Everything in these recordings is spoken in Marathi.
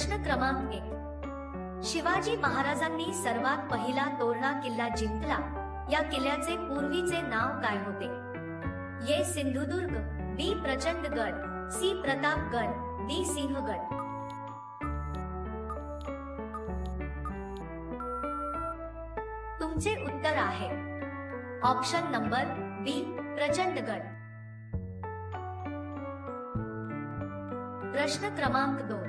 प्रश्न क्रमांक 1. शिवाजी महाराजांनी सर्वात पहिला तोरणा किल्ला जिंकला या किल्ल्याचे पूर्वीचे नाव काय होते? ए. सिंधुदुर्ग, बी. प्रचंडगड, सी. प्रतापगड, डी. सिंहगड. तुमचे उत्तर आहे ऑप्शन नंबर बी. प्रचंडगड. प्रश्न क्रमांक 2.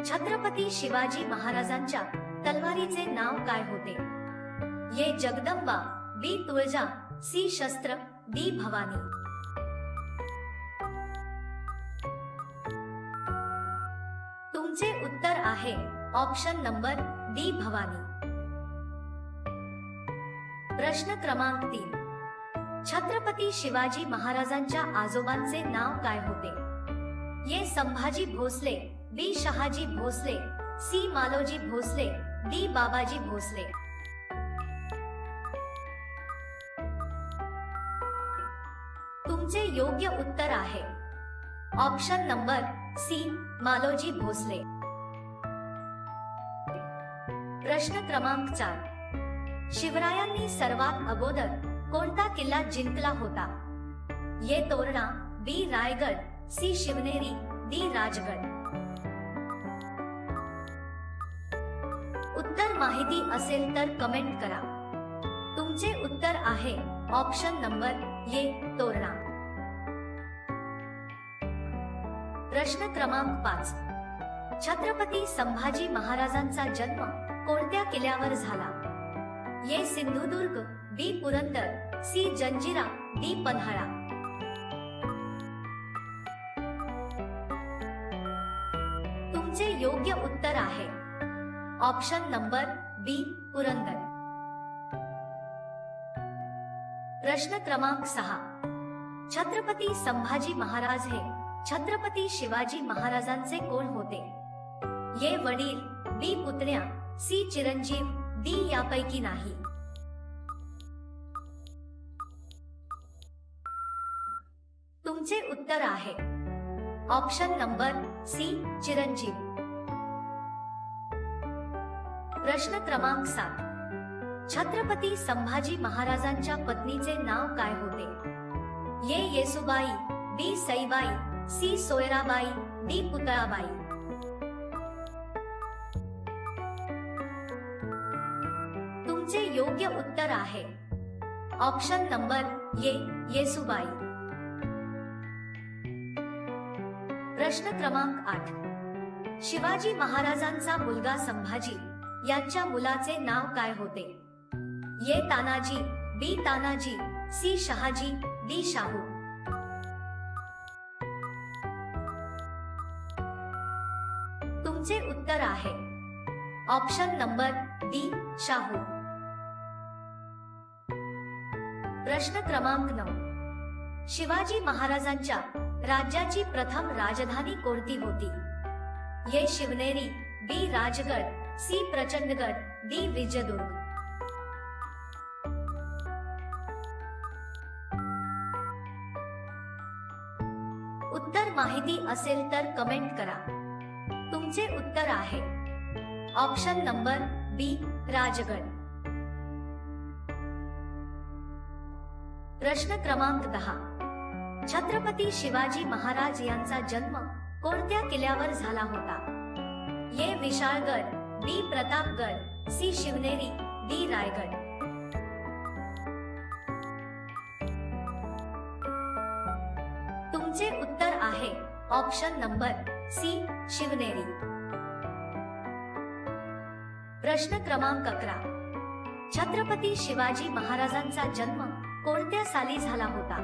छत्रपती शिवाजी महाराजांच्या तलवारीचे नाव काय होते? ए. जगदंबा, बी. तुळजा, सी. शस्त्र, डी. भवानी. तुमचे उत्तर आहे ऑप्शन नंबर डी. भवानी. प्रश्न क्रमांक 3. छत्रपती शिवाजी महाराजांच्या आजोबांचे नाव काय होते? A. Sambhaji Bhosale, B. Shahaji Bhosale, C. Maloji Bhosale, D. Babaji Bhosale. तुमचे योग्य उत्तर आहे option number C. Maloji Bhosale. प्रश्न क्रमांक 4. शिवरायांनी सर्वात अगोदर कोणता किल्ला जिंकला होता? ए. तोरणा, बी. रायगड, सी. शिवनेरी, डी. राजगड. उत्तर माहिती असेल तर कमेंट करा. तुमचे उत्तर आहे ऑप्शन नंबर ए. तोरणा. प्रश्न क्रमांक 5. छत्रपती संभाजी महाराजांचा जन्म कोणत्या किल्ल्यावर झाला? ए. सिंधुदुर्ग, बी. पुरंदर, सी. जंजिरा, डी. पन्हाळा. तुमचे योग्य उत्तर आहे ऑप्शन नंबर बी. पुरंदर. प्रश्न क्रमांक 6. छत्रपती संभाजी महाराज हे छत्रपती शिवाजी महाराजांचे कोण होते? ए. वडील, बी. पुतण्या, सी. चिरंजीव, डी. यापैकी नाही. तुमचे उत्तर आहे ऑप्शन नंबर सी. चिरंजीव. प्रश्न क्रमांक 7. छत्रपती संभाजी महाराजांच्या पत्नीचे नाव काय होते? ए. येसुबाई, बी. सईबाई, सी. सोयराबाई, डी. पुतळाबाई. तुमचे योग्य उत्तर आहे ऑप्शन नंबर ए. येसुबाई. प्रश्न क्रमांक 8. शिवाजी महाराजांचा मुलगा संभाजी यांच्या मुलाचे नाव काय होते? ए. तानाजी, बी. तानाजी, सी. शहाजी, डी. शाहू. तुमचे उत्तर आहे ऑप्शन नंबर डी. शाहू. प्रश्न क्रमांक 9. शिवाजी महाराजांच्या राज्याची प्रथम राजधानी कोणती होती? ए. शिवनेरी, बी. राजगड, सी. प्रचंडगड, डी. विजयदुर्ग. उत्तर माहिती असेल तर कमेंट करा. तुमचे उत्तर आहे ऑप्शन नंबर बी. राजगड. प्रश्न क्रमांक 10. छत्रपती शिवाजी महाराज यांचा जन्म कोणत्या किल्ल्यावर झाला होता? ए. विशाळगड, बी. प्रतापगड, सी. शिवनेरी, डी. रायगड. तुमचे उत्तर आहे ऑप्शन नंबर सी. शिवनेरी. प्रश्न क्रमांक 11. छत्रपती शिवाजी महाराजांचा जन्म कोणत्या साली झाला होता?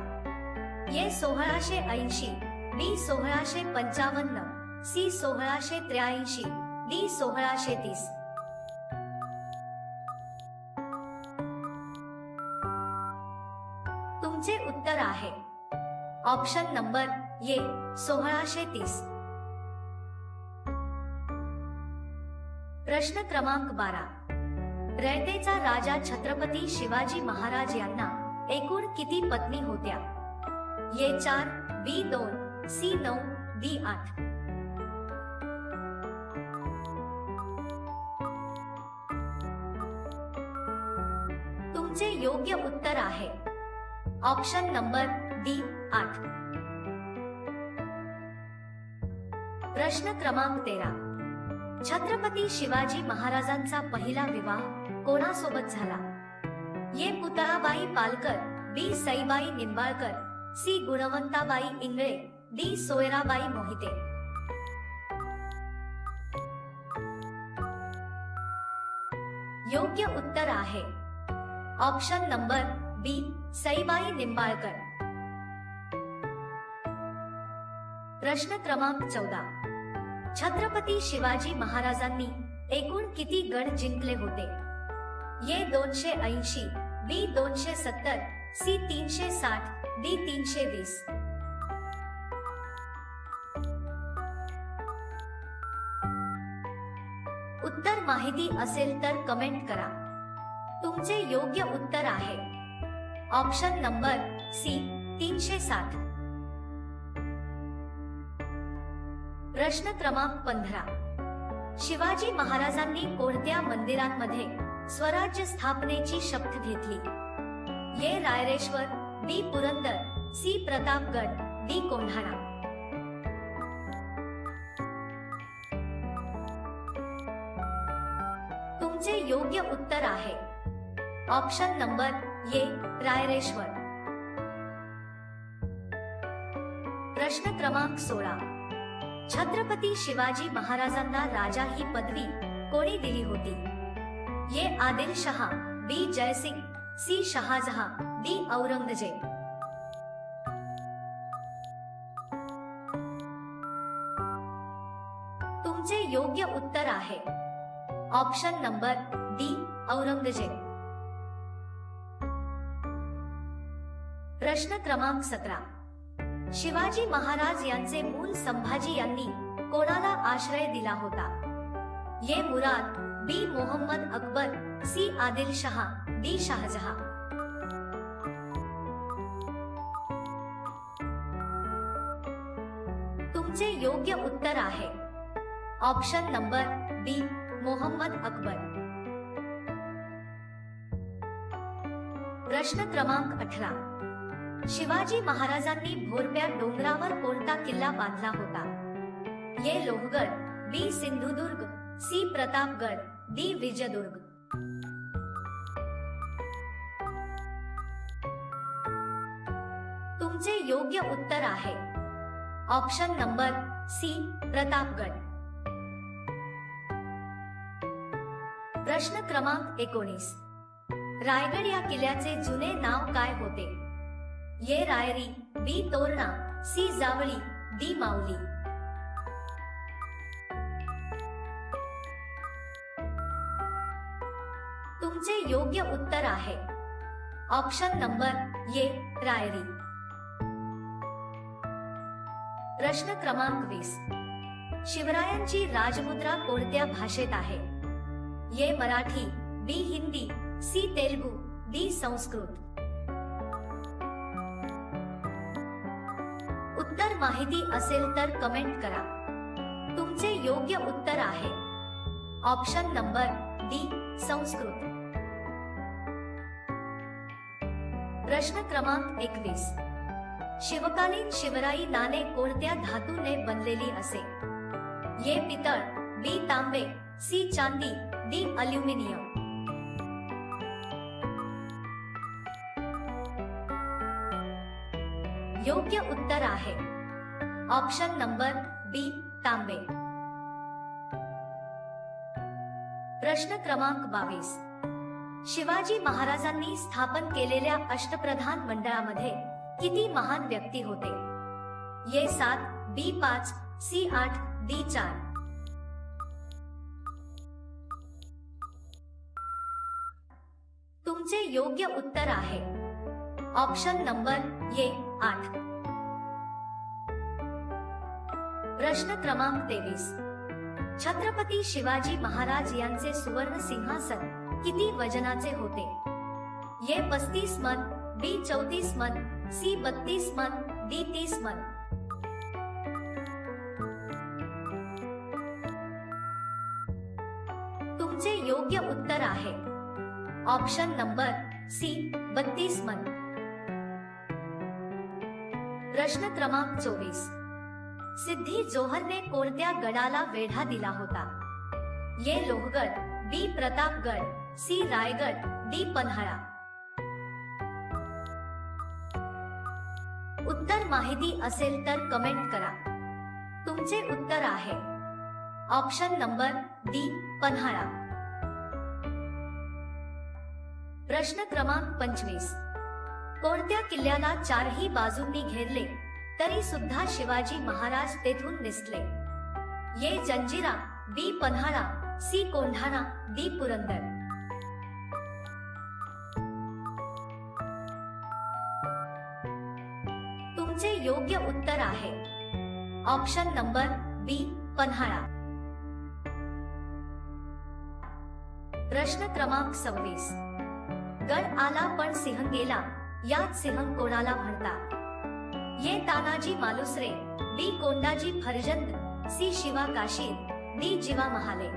ए. 1680, बी. 1655, सी. 1683, डी. 1630. तुमचे उत्तर आहे ऑप्शन नंबर ए. 1630. प्रश्न क्रमांक 12. रयतेचा राजा छत्रपती शिवाजी महाराज यांना एकूण किती पत्नी होत्या? ए. 4, बी. 2, सी. 9, डी. 8. तुमचे योग्य उत्तर आहे ऑप्शन नंबर डी 8. प्रश्न क्रमांक 13. छत्रपती शिवाजी महाराजांचा पहिला विवाह कोणासोबत झाला? ए. पुतळाबाई पालकर, बी. सईबाई निंबाळकर, सी. गुणवंताबाई इंगळे, डी. सोयराबाई मोहिते. योग्य उत्तर आहे ऑप्शन नंबर बी. सईबाई निंबाळकर. प्रश्न क्रमांक 14. छत्रपती शिवाजी महाराजांनी एकूण किती गड जिंकले होते? ए. 280, बी. 270, सी. 360, डी. 320. उत्तर माहिती असेल तर कमेंट करा. तुमचे योग्य उत्तर आहे ऑप्शन नंबर सी. 360. प्रश्न क्रमांक 15. शिवाजी महाराजांनी कोणत्या मंदिरांमध्ये स्वराज्य स्थापनेची शपथ घेतली? ए. रायरेश्वर, बी. पुरंदर, सी. प्रतापगड, डी. कोंढाणा. तुमचे योग्य उत्तर आहे ऑप्शन नंबर ए. रायरेश्वर. प्रश्न क्रमांक 16. छत्रपती शिवाजी महाराजांना राजा ही पदवी कोणी दिली होती? ए. आदिलशहा, बी. जयसिंग, सी. शहाजहां, डी. औरंगजेब. तुमचे योग्य उत्तर आहे ऑप्शन नंबर डी. औरंगजेब. प्रश्न क्रमांक 17. शिवाजी महाराज यांचे मूल संभाजी यांनी कोणाला आश्रय दिला होता? ए. मुराद, बी. मोहम्मद अकबर, सी. आदिलशहा, डी. शहाजहां. तुमचे योग्य उत्तर आहे ऑप्शन नंबर बी. मोहम्मद अकबर. प्रश्न क्रमांक 18. शिवाजी महाराजांनी भोरप्या डोंगरावर कोणता किल्ला बांधला होता? ए. लोहगड, बी. सिंधुदुर्ग, सी. प्रतापगड, डी. विजयदुर्ग. तुमचे योग्य उत्तर आहे ऑप्शन नंबर सी. प्रतापगड. प्रश्न क्रमांक 19. रायगड या किल्ल्याचे जुने नाव काय होते? ए. रायरी, बी. तोरणा, सी. जावळी, डी. माऊली. तुमचे योग्य उत्तर आहे ऑप्शन नंबर ए. रायरी. प्रश्न क्रमांक 20. शिवरायांची राजमुद्रा कोणत्या भाषेत आहे? ए. मराठी, बी. हिंदी, सी. तेलुगू, डी. संस्कृत. उत्तर माहिती असेल तर कमेंट करा. तुमचे योग्य उत्तर आहे ऑप्शन नंबर डी. संस्कृत. प्रश्न क्रमांक 21. शिवकालीन शिवराई नाणे कोणत्या धातूने बनलेली असे? ए. पितळ, बी. तांबे, सी. चांदी, डी. अल्युमिनियम. योग्य उत्तर आहे ऑप्शन नंबर बी. तांबे. प्रश्न क्रमांक 22. शिवाजी महाराजांनी स्थापन केलेल्या अष्टप्रधान मंडळामध्ये किती महान व्यक्ती होते? ए. 7, बी. 5, सी. 8, डी. 4. तुमचे योग्य उत्तर आहे ऑप्शन नंबर ए. 8. प्रश्न क्रमांक 23. छत्रपती शिवाजी महाराज यांचे सुवर्ण सिंहासन किती वजनाचे होते? ए. 35 मन, बी. 34 मन, सी. 32 मन, डी. 30 मन. तुमचे योग्य उत्तर आहे ऑप्शन नंबर सी 32 मन। प्रश्न क्रमांक 24, सिद्धी जोहरने कोणत्या गडाला वेढा दिला होता? ए लोहगड, बी प्रतापगड, सी रायगड, डी पन्हाळा। उत्तर माहिती असेल तर कमेंट करा। तुमचे उत्तर आहे ऑप्शन नंबर डी पन्हाळा। प्रश्न क्रमांक 25, कोणत्या किल्ल्याला चारही बाजूंनी घेरले तरी सुद्धा शिवाजी महाराज तेथून निसटले? ए जंजिरा, बी पन्हाळा, सी कोंढाणा, डी पुरंदर। तुमचे योग्य उत्तर आहे ऑप्शन नंबर बी पन्हाळा। प्रश्न क्रमांक 26, गड आला पण सिंह गेला, यात सिंह कोणाला म्हणतात? ए तानाजी मालुसरे, बी कोंडाजी फर्जंद, सी शिवा काशीद, डी जिवा महाले।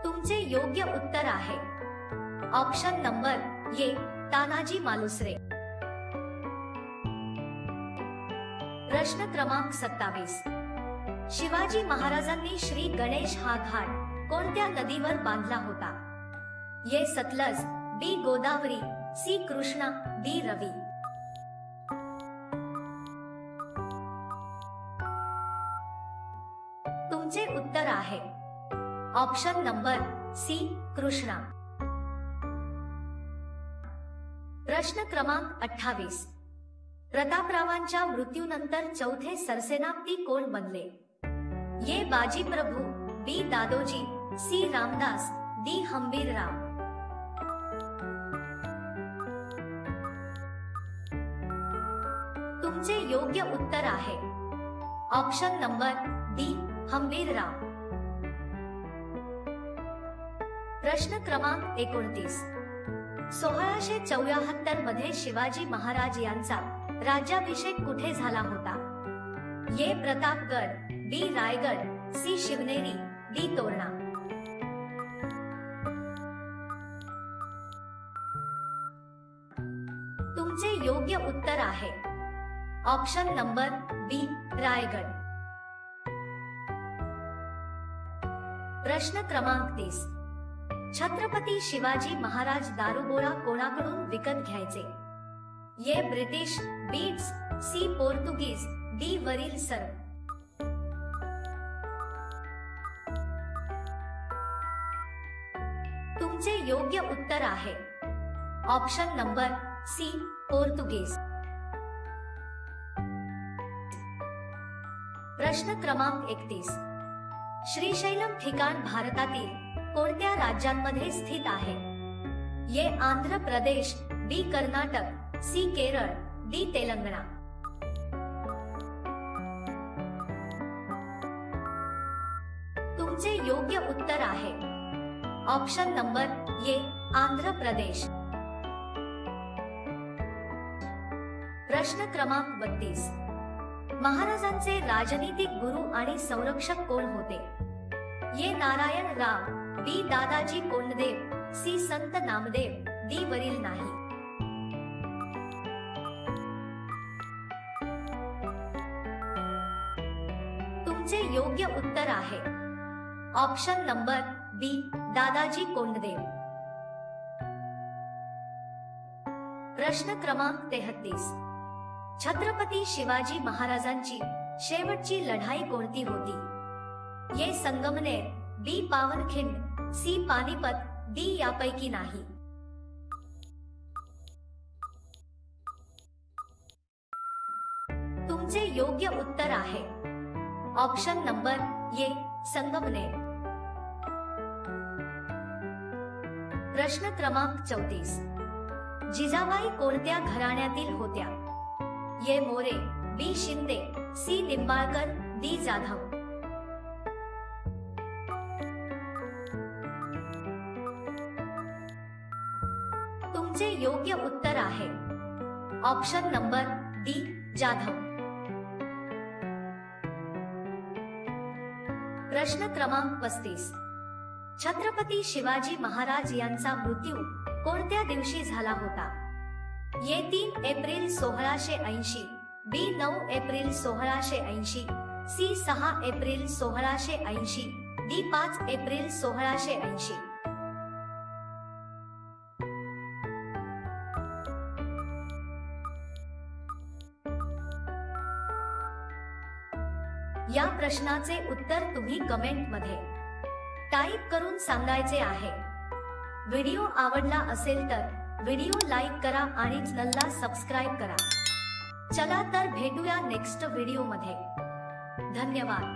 तुमचे योग्य उत्तर आहे option number A Tanaji Malusare. प्रश्न क्रमांक 27, शिवाजी महाराजांनी श्री गणेश हा घाट कोणत्या नदीवर बांधला होता? ए सतलज, बी गोदावरी, सी कृष्णा, डी रवी। तुमचे उत्तर आहे ऑप्शन नंबर सी कृष्णा। प्रश्न क्रमांक 28, प्रतापरावांच्या मृत्यूनंतर चौथे सरसेनापती कोण बनले? ए बाजीप्रभू, बी दादोजी, सी रामदास, डी हंबीरराव। तुमचे योग्य उत्तर आहे ऑप्शन नंबर डी हंबीरराव। प्रश्न क्रमांक 29, 1674 मध्ये शिवाजी महाराज यांचा राज्याभिषेक कुठे झाला होता? ए प्रतापगड, बी रायगड, सी शिवनेरी, डी तोरणा। तुमचे योग्य उत्तर आहे ऑप्शन नंबर बी रायगड। प्रश्न क्रमांक 30, छत्रपती शिवाजी महाराज दारुगोळा कोणाकडून विकत घ्यायचे? ए ब्रिटिश, बी सी पोर्तुगीज, डी वरील सर्व। तुमचे योग्य उत्तर आहे ऑप्शन नंबर सी पोर्तुगीज। प्रश्न क्रमांक 31, श्रीशैलम ठिकाण भारतातील कोणत्या राज्यांमध्ये स्थित आहे? ए आंध्र प्रदेश, बी कर्नाटक, सी केरळ, डी तेलंगणा। तुमचे योग्य उत्तर आहे option number A Andhra Pradesh. प्रश्न क्रमांक 32, महाराजांचे राजनीतिक गुरु आणि संरक्षक कोण होते? ए नारायण राव, बी दादाजी कोंडदेव, सी संत नामदेव, डी वरील नाही। तुमचे योग्य उत्तर आहे ऑप्शन नंबर बी दादाजी कोंडदेव। प्रश्न क्रमांक 33, छत्रपती शिवाजी महाराजांची शेवटची लढाई कोणती होती? ए संगमनेर, बी पावनखिंड, सी पानिपत, डी यापैकी नाही। तुमचे योग्य उत्तर आहे ऑप्शन नंबर ए संगमनेर। प्रश्न क्रमांक 34, जिजाबाई कोणत्या घराण्यातील होत्या? ए मोरे, बी शिंदे, सी निंबाळकर, डी जाधव। तुमचे योग्य उत्तर आहे ऑप्शन नंबर डी जाधव। प्रश्न क्रमांक 35. छत्रपती शिवाजी महाराज यांचा मृत्यू कोणत्या दिवशी झाला होता? A 3 April 1680, B 9 April 1680, C 6 April 1680, D 5 April 1680. या प्रश्नाचे उत्तर तुम्ही कमेंट मध्ये टाइप करून सांगायचे आहे. व्हिडिओ आवडला असेल तर व्हिडिओ लाईक करा आणि चॅनलला सबस्क्राइब करा. चला तर भेटूया नेक्स्ट व्हिडिओ मध्ये. धन्यवाद.